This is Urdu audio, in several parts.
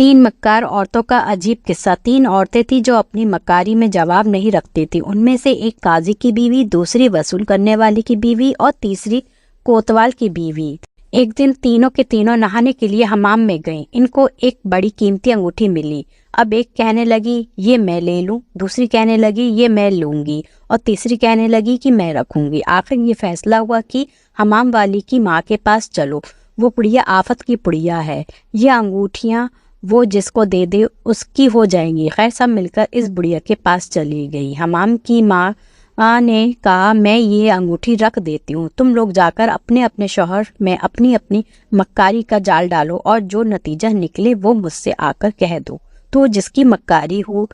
3 مکار عورتوں کا عجیب قصہ۔ 3 عورتیں تھیں جو اپنی مکاری میں جواب نہیں رکھتی تھیں۔ ان میں سے ایک قاضی کی بیوی، دوسری وصول کرنے والے کی بیوی اور تیسری کوتوال کی بیوی۔ ایک دن تینوں کے تینوں نہانے کے لیے حمام میں گئیں۔ ان کو ایک بڑی قیمتی انگوٹھی ملی۔ اب ایک کہنے لگی یہ میں لے لوں، دوسری کہنے لگی یہ میں لوں گی اور تیسری کہنے لگی کہ میں رکھوں گی۔ آخر یہ فیصلہ ہوا کہ حمام والی کی ماں کے پاس چلو، وہ پڑیا آفت کی پڑیا ہے، یہ انگوٹھیاں وہ جس کو دے دے اس کی ہو جائیں گی۔ خیر سب مل کر اس بڑیا کے پاس چلی گئی۔ حمام کی ماں نے کہا میں یہ انگوٹھی رکھ دیتی ہوں، تم لوگ جا کر اپنے اپنے شوہر میں اپنی اپنی مکاری کا جال ڈالو اور جو نتیجہ نکلے وہ مجھ سے آ کر کہہ دو۔ تو جس کی مکاری ہو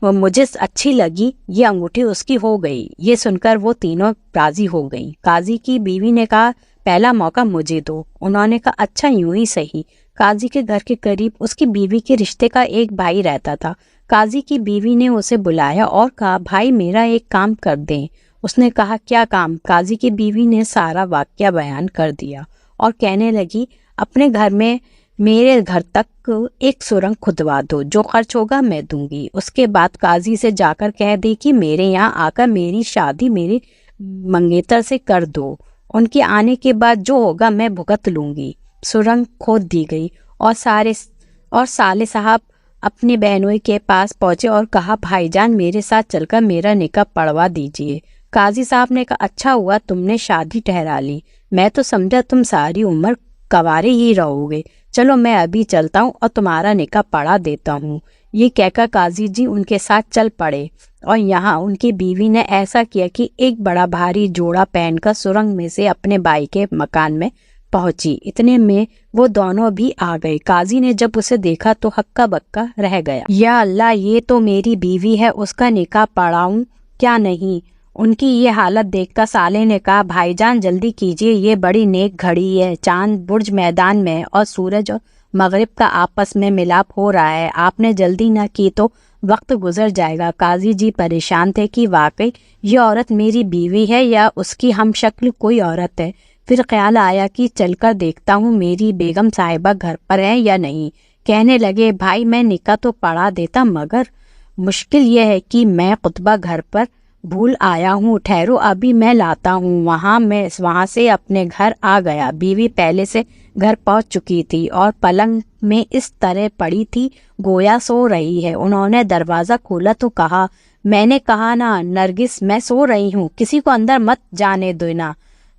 مجھے اچھی لگی یہ انگوٹھی اس کی ہو گئی۔ یہ سن کر وہ تینوں راضی ہو گئیں۔ قاضی کی بیوی نے کہا پہلا موقع مجھے دو۔ انہوں نے کہا اچھا یوں ہی صحیح۔ قاضی کے گھر کے قریب اس کی بیوی کے رشتے کا ایک بھائی رہتا تھا۔ قاضی کی بیوی نے اسے بلایا اور کہا بھائی میرا ایک کام کر دیں۔ اس نے کہا کیا کام؟ قاضی کی بیوی نے سارا واقعہ بیان کر دیا اور کہنے لگی اپنے گھر میں میرے گھر تک ایک سرنگ کھدوا دو، جو خرچ ہوگا میں دوں گی۔ اس کے بعد قاضی سے جا کر کہہ دے کہ میرے یہاں آ کر میری شادی میرے منگیتر سے کر دو، ان کے آنے کے بعد جو ہوگا میں بھگت لوں گی۔ سرنگ کھود دی گئی اور سالے صاحب اپنے بہنوئی کے پاس پہنچے اور کہا بھائی جان میرے ساتھ چل کر میرا نکاح پڑھوا دیجئے۔ قاضی صاحب نے کہا اچھا ہوا تم نے شادی ٹھہرا لی، میں تو سمجھا تم ساری عمر کنوارے ہی رہو گے، چلو میں ابھی چلتا ہوں اور تمہارا نکاح پڑھا دیتا ہوں۔ یہ کہہ کر قاضی جی ان کے ساتھ چل پڑے اور یہاں ان کی بیوی نے ایسا کیا کہ ایک بڑا بھاری جوڑا پہن کر سرنگ میں سے اپنے بھائی کے مکان میں پہنچی۔ اتنے میں وہ دونوں بھی آ گئے۔ قاضی نے جب اسے دیکھا تو ہکا بکا رہ گیا۔ یا اللہ یہ تو میری بیوی ہے، اس کا نکاح پڑھاؤں کیا نہیں؟ ان کی یہ حالت دیکھ کر سالے نے کہا بھائی جان جلدی کیجیے، یہ بڑی نیک گھڑی ہے، چاند برج میدان میں اور سورج اور مغرب کا آپس میں ملاپ ہو رہا ہے، آپ نے جلدی نہ کی تو وقت گزر جائے گا۔ قاضی جی پریشان تھے کہ واقعی یہ عورت میری بیوی ہے یا اس کی ہم شکل کوئی عورت ہے۔ پھر خیال آیا کہ چل کر دیکھتا ہوں میری بیگم صاحبہ گھر پر ہے یا نہیں۔ کہنے لگے بھائی میں نکاح تو پڑھا دیتا مگر مشکل یہ ہے کہ میں خطبہ گھر پر بھول آیا ہوں، ٹھہرو ابھی میں لاتا ہوں۔ وہاں سے اپنے گھر آ گیا۔ بیوی پہلے سے گھر پہنچ چکی تھی اور پلنگ میں اس طرح پڑی تھی گویا سو رہی ہے۔ انہوں نے دروازہ کھولا تو کہا میں نے کہا نا نرگس میں سو رہی ہوں، کسی کو اندر مت جانے دینا،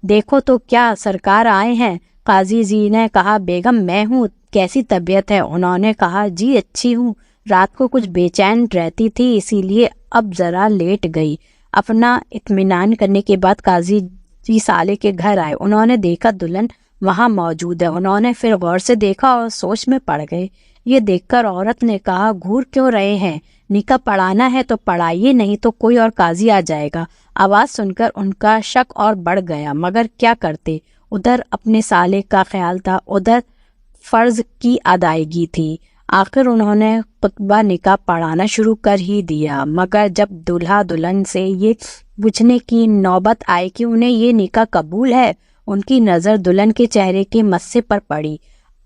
دیکھو تو کیا سرکار آئے ہیں؟ قاضی جی نے کہا بیگم میں ہوں، کیسی طبیعت ہے؟ انہوں نے کہا جی اچھی ہوں، رات کو کچھ بے چین رہتی تھی اسی لیے اب ذرا لیٹ گئی۔ اپنا اطمینان کرنے کے بعد قاضی جی سالے کے گھر آئے۔ انہوں نے دیکھا دلہن وہاں موجود ہے۔ انہوں نے پھر غور سے دیکھا اور سوچ میں پڑ گئے۔ یہ دیکھ کر عورت نے کہا گھور کیوں رہے ہیں؟ نکاح پڑھانا ہے تو پڑھائیے، نہیں تو کوئی اور قاضی آ جائے گا۔ آواز سن کر ان کا شک اور بڑھ گیا مگر کیا کرتے، ادھر اپنے سالے کا خیال تھا، ادھر فرض کی ادائیگی تھی۔ آخر انہوں نے خطبہ نکاح پڑھانا شروع کر ہی دیا مگر جب دولہا دلہن سے یہ پوچھنے کی نوبت آئی کہ انہیں یہ نکاح قبول ہے، ان کی نظر دلہن کے چہرے کے مسے پر پڑی۔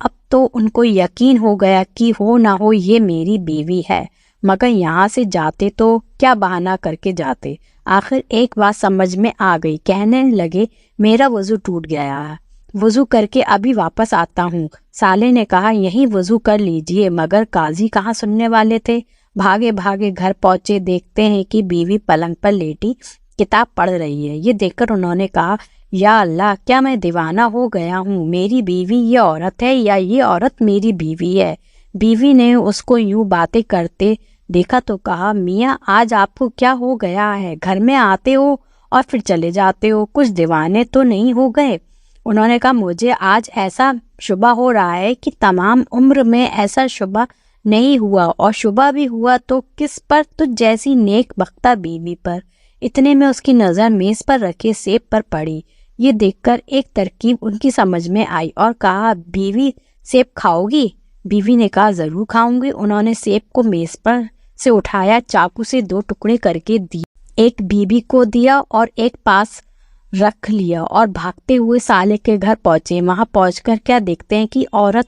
اب تو ان کو یقین ہو گیا کہ ہو نہ ہو یہ میری بیوی ہے، مگر یہاں سے جاتے تو کیا بہانہ کر کے جاتے۔ آخر ایک بات سمجھ میں آ گئی، کہنے لگے میرا وضو ٹوٹ گیا ہے، وضو کر کے ابھی واپس آتا ہوں۔ سالے نے کہا یہیں وضو کر لیجئے، مگر قاضی کہاں سننے والے تھے۔ بھاگے بھاگے گھر پہنچے، دیکھتے ہیں کہ بیوی پلنگ پر لیٹی کتاب پڑھ رہی ہے۔ یہ دیکھ کر انہوں نے کہا یا اللہ کیا میں دیوانہ ہو گیا ہوں، میری بیوی یہ عورت ہے یا یہ عورت میری بیوی ہے؟ بیوی نے اس کو یوں باتیں کرتے دیکھا تو کہا میاں آج آپ کو کیا ہو گیا ہے، گھر میں آتے ہو اور پھر چلے جاتے ہو، کچھ دیوانے تو نہیں ہو گئے؟ انہوں نے کہا مجھے آج ایسا شبہ ہو رہا ہے کہ تمام عمر میں ایسا شبہ نہیں ہوا، اور شبہ بھی ہوا تو کس پر؟ تجھ جیسی نیک بختہ بیوی پر۔ اتنے میں اس کی نظر میز پر رکھے سیب پر پڑی۔ یہ دیکھ کر ایک ترکیب ان کی سمجھ میں آئی اور کہا بیوی سیب کھاؤ گی؟ بیوی نے کہا ضرور کھاؤں گی۔ انہوں نے سیب کو میز پر سے اٹھایا، چاقو سے 2 ٹکڑے کر کے دی، ایک بیوی کو دیا اور ایک پاس رکھ لیا اور بھاگتے ہوئے سالے کے گھر پہنچے۔ وہاں پہنچ کر کیا دیکھتے ہیں کہ عورت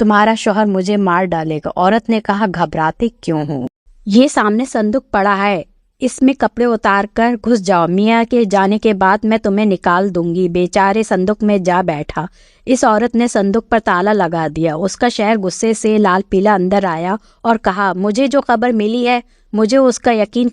تمہارا شوہر مجھے مار ڈالے گا۔ عورت نے کہا گھبراتے کیوں ہو، یہ سامنے صندوق پڑا ہے، اس میں کپڑے اتار کر گھس جاؤ، میاں کے جانے کے بعد میں تمہیں نکال دوں گی۔ بیچارے صندوق میں جا بیٹھا۔ اس عورت نے صندوق پر تالا لگا دیا۔ اس کا شوہر غصے سے لال پیلا اندر آیا اور کہا مجھے جو خبر ملی ہے مجھے اس کا یقین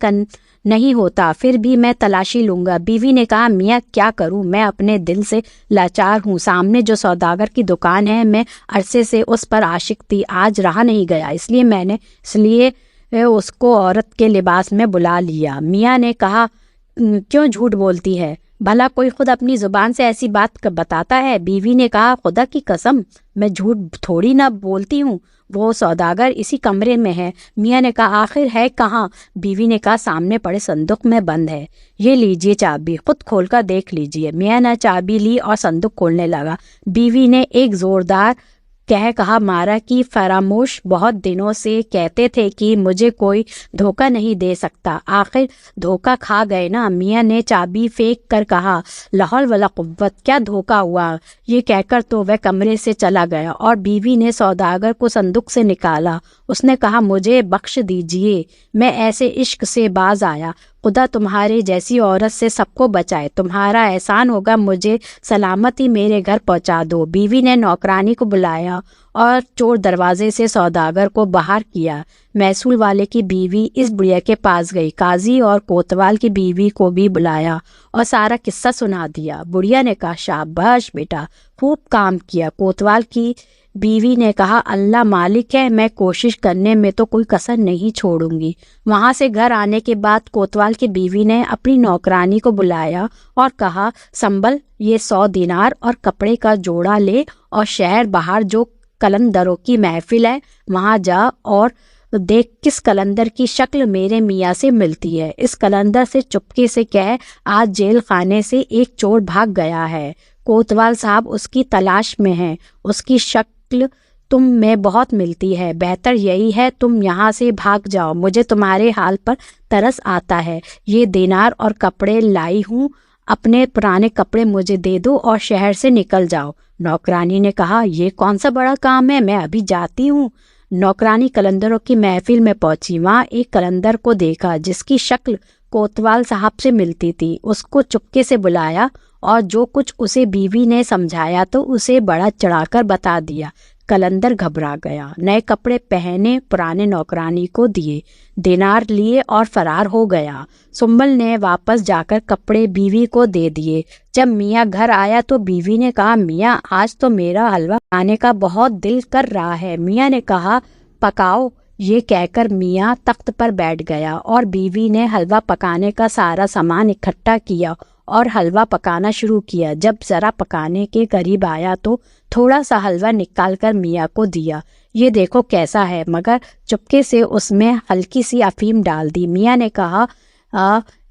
نہیں ہوتا، پھر بھی میں تلاشی لوں گا۔ بیوی نے کہا میاں کیا کروں، میں اپنے دل سے لاچار ہوں۔ سامنے جو سوداگر کی دکان ہے میں عرصے سے اس پر عاشق تھی، آج رہا نہیں گیا، اس لیے اس کو عورت کے لباس میں بلا لیا۔ میاں نے کہا کیوں جھوٹ بولتی ہے، بھلا کوئی خود اپنی زبان سے ایسی بات بتاتا ہے؟ بیوی نے کہا خدا کی قسم میں جھوٹ تھوڑی نہ بولتی ہوں، وہ سوداگر اسی کمرے میں ہے۔ میاں نے کہا آخر ہے کہاں؟ بیوی نے کہا سامنے پڑے صندوق میں بند ہے، یہ لیجئے چابی، خود کھول کر دیکھ لیجئے۔ میاں نے چابی لی اور صندوق کھولنے لگا۔ بیوی نے ایک زوردار کہا مارا کہ فراموش بہت دنوں سے کہتے تھے کہ مجھے کوئی دھوکہ نہیں دے سکتا، آخر دھوکہ کھا گئے نا۔ میاں نے چابی پھینک کر کہا لا حول ولا قوت، کیا دھوکہ ہوا؟ یہ کہہ کر تو وہ کمرے سے چلا گیا اور بیوی نے سوداگر کو صندوق سے نکالا۔ اس نے کہا مجھے بخش دیجئے، میں ایسے عشق سے باز آیا، خدا تمہارے جیسی عورت سے سب کو بچائے، تمہارا احسان ہوگا مجھے سلامتی میرے گھر پہنچا دو۔ بیوی نے نوکرانی کو بلایا اور چور دروازے سے سوداگر کو باہر کیا۔ محصول والے کی بیوی اس بڑھیا کے پاس گئی، قاضی اور کوتوال کی بیوی کو بھی بلایا اور سارا قصہ سنا دیا۔ بڑھیا نے کہا شاباش بیٹا، خوب کام کیا۔ کوتوال کی بیوی نے کہا اللہ مالک ہے، میں کوشش کرنے میں تو کوئی کسر نہیں چھوڑوں گی۔ وہاں سے گھر آنے کے بعد کوتوال کی بیوی نے اپنی نوکرانی کو بلایا اور کہا سنبل، یہ 100 دینار اور کپڑے کا جوڑا لے اور شہر باہر جو قلندروں کی محفل ہے وہاں جا اور دیکھ کس قلندر کی شکل میرے میاں سے ملتی ہے۔ اس قلندر سے چپکے سے کہہ آج جیل خانے سے ایک چور بھاگ گیا ہے، کوتوال صاحب اس کی تلاش میں ہیں، اس کی شکل تم میں بہت ملتی ہے، بہتر یہی ہے تم یہاں سے بھاگ جاؤ، مجھے تمہارے حال پر ترس آتا ہے۔ یہ دینار اور کپڑے لائی ہوں، اپنے پرانے کپڑے مجھے دے دو اور شہر سے نکل جاؤ۔ نوکرانی نے کہا یہ کون سا بڑا کام ہے، میں ابھی جاتی ہوں۔ نوکرانی قلندروں کی محفل میں پہنچی، وہاں ایک قلندر کو دیکھا جس کی شکل کوتوال صاحب سے ملتی تھی، اس کو چپکے سے بلایا اور جو کچھ اسے بیوی نے سمجھایا تو اسے بڑا چڑھا کر بتا دیا۔ قلندر گھبرا گیا، نئے کپڑے پہنے پرانے نوکرانی کو دیے، دینار لیے اور فرار ہو گیا۔ سنبل نے واپس جا کر کپڑے بیوی کو دے دیے۔ جب میاں گھر آیا تو بیوی نے کہا میاں آج تو میرا حلوہ کھانے کا بہت دل کر رہا ہے۔ میاں نے کہا پکاؤ۔ یہ کہہ کر میاں تخت پر بیٹھ گیا اور بیوی نے حلوہ پکانے کا سارا سامان اکٹھا کیا اور حلوہ پکانا شروع کیا۔ جب ذرا پکانے کے قریب آیا تو تھوڑا سا حلوہ نکال کر میاں کو دیا، یہ دیکھو کیسا ہے، مگر چپکے سے اس میں ہلکی سی افیم ڈال دی۔ میاں نے کہا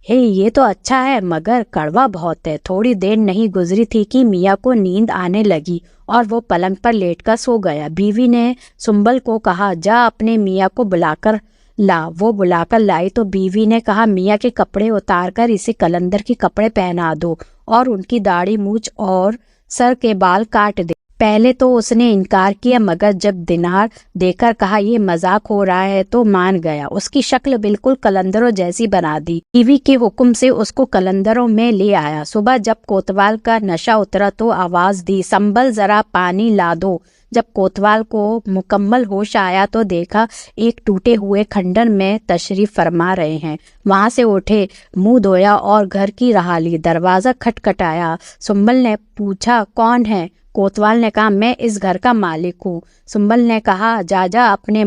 یہ تو اچھا ہے مگر کڑوا بہت ہے۔ تھوڑی دیر نہیں گزری تھی کہ میاں کو نیند آنے لگی اور وہ پلنگ پر لیٹ کر سو گیا۔ بیوی نے سنبل کو کہا جا اپنے میاں کو بلا کر لا۔ وہ بلا کر لائی تو بیوی نے کہا میاں کے کپڑے اتار کر اسے قلندر کے کپڑے پہنا دو اور ان کی داڑھی مونچھ اور سر کے بال کاٹ دے۔ پہلے تو اس نے انکار کیا مگر جب دینار دے کر کہا یہ مذاق ہو رہا ہے تو مان گیا۔ اس کی شکل بالکل قلندروں جیسی بنا دی۔ بیوی کے حکم سے اس کو قلندروں میں لے آیا۔ صبح جب کوتوال کا نشہ اترا تو آواز دی سنبل ذرا پانی لا دو۔ جب کوتوال کو مکمل ہوش آیا تو دیکھا ایک ٹوٹے ہوئے کھنڈر میں تشریف فرما رہے ہیں۔ وہاں سے اٹھے، منہ دھویا اور گھر کی راہ لی۔ دروازہ کھٹکھٹایا۔ سنبل نے پوچھا کون ہے؟ کوتوال نے کہا میں اس گھر کا مالک ہوں۔ سنبل نے کہا جا اپنے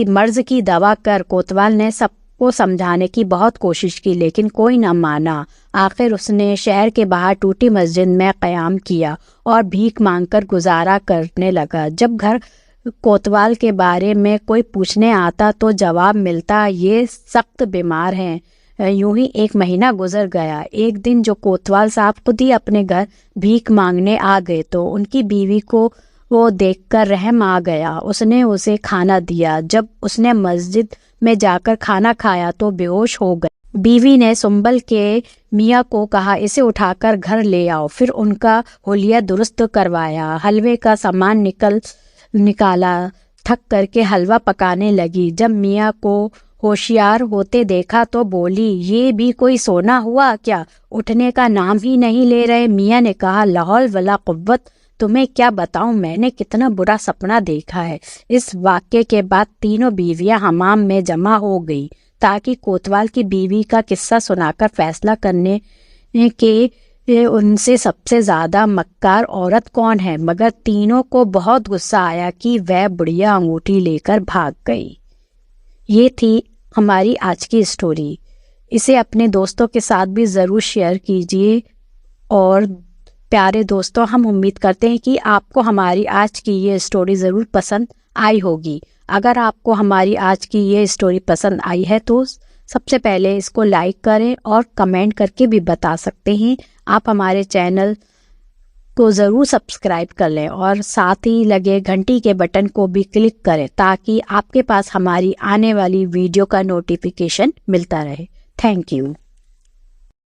مرض کی دوا کر۔ کوتوال نے سب کو سمجھانے کی بہت کوشش کی لیکن کوئی نہ مانا۔ آخر اس نے شہر کے باہر ٹوٹی مسجد میں قیام کیا اور بھیک مانگ کر گزارا کرنے لگا۔ جب گھر کوتوال کے بارے میں کوئی پوچھنے آتا تو جواب ملتا یہ سخت بیمار ہیں۔ یوں ہی 1 مہینہ گزر گیا۔ ایک دن جو کوتوال صاحب خود ہی اپنے گھر بھیک مانگنے آ گئے تو ان کی بیوی کو وہ دیکھ کر رحم آ گیا۔ اس نے اسے کھانا دیا۔ جب اس نے مسجد میں جا کر کھانا کھایا تو بے ہوش ہو گئے۔ بیوی نے سنبل کے میاں کو کہا اسے اٹھا کر گھر لے آؤ۔ پھر ان کا حلیہ درست کروایا، حلوے کا سامان نکالا، تھک کر کے حلوہ پکانے لگی۔ جب میاں کو ہوشیار ہوتے دیکھا تو بولی، یہ بھی کوئی سونا ہوا کیا، اٹھنے کا نام ہی نہیں لے رہے۔ میاں نے کہا، لا حول ولا قوت، تمہیں کیا بتاؤں میں نے کتنا برا سپنا دیکھا ہے۔ اس واقعے کے بعد تینوں بیویاں حمام میں جمع ہو گئی تاکہ کوتوال کی بیوی کا قصہ سنا کر فیصلہ کرنے کہ ان سے سب سے زیادہ مکار عورت کون ہے، مگر تینوں کو بہت غصہ آیا کہ وہ بڑھیا انگوٹھی لے کر بھاگ گئی۔ یہ تھی ہماری آج کی اسٹوری۔ اسے اپنے دوستوں کے ساتھ بھی ضرور شیئر کیجیے۔ اور پیارے دوستوں، ہم امید کرتے ہیں کہ آپ کو ہماری آج کی یہ اسٹوری ضرور پسند آئی ہوگی۔ اگر آپ کو ہماری آج کی یہ اسٹوری پسند آئی ہے تو سب سے پہلے اس کو لائک کریں اور کمنٹ کر کے بھی بتا سکتے ہیں۔ آپ ہمارے چینل کو ضرور سبسکرائب کر لیں اور ساتھ ہی لگے گھنٹی کے بٹن کو بھی کلک کریں تاکہ آپ کے پاس ہماری آنے والی ویڈیو کا نوٹیفیکیشن ملتا رہے۔ Thank you.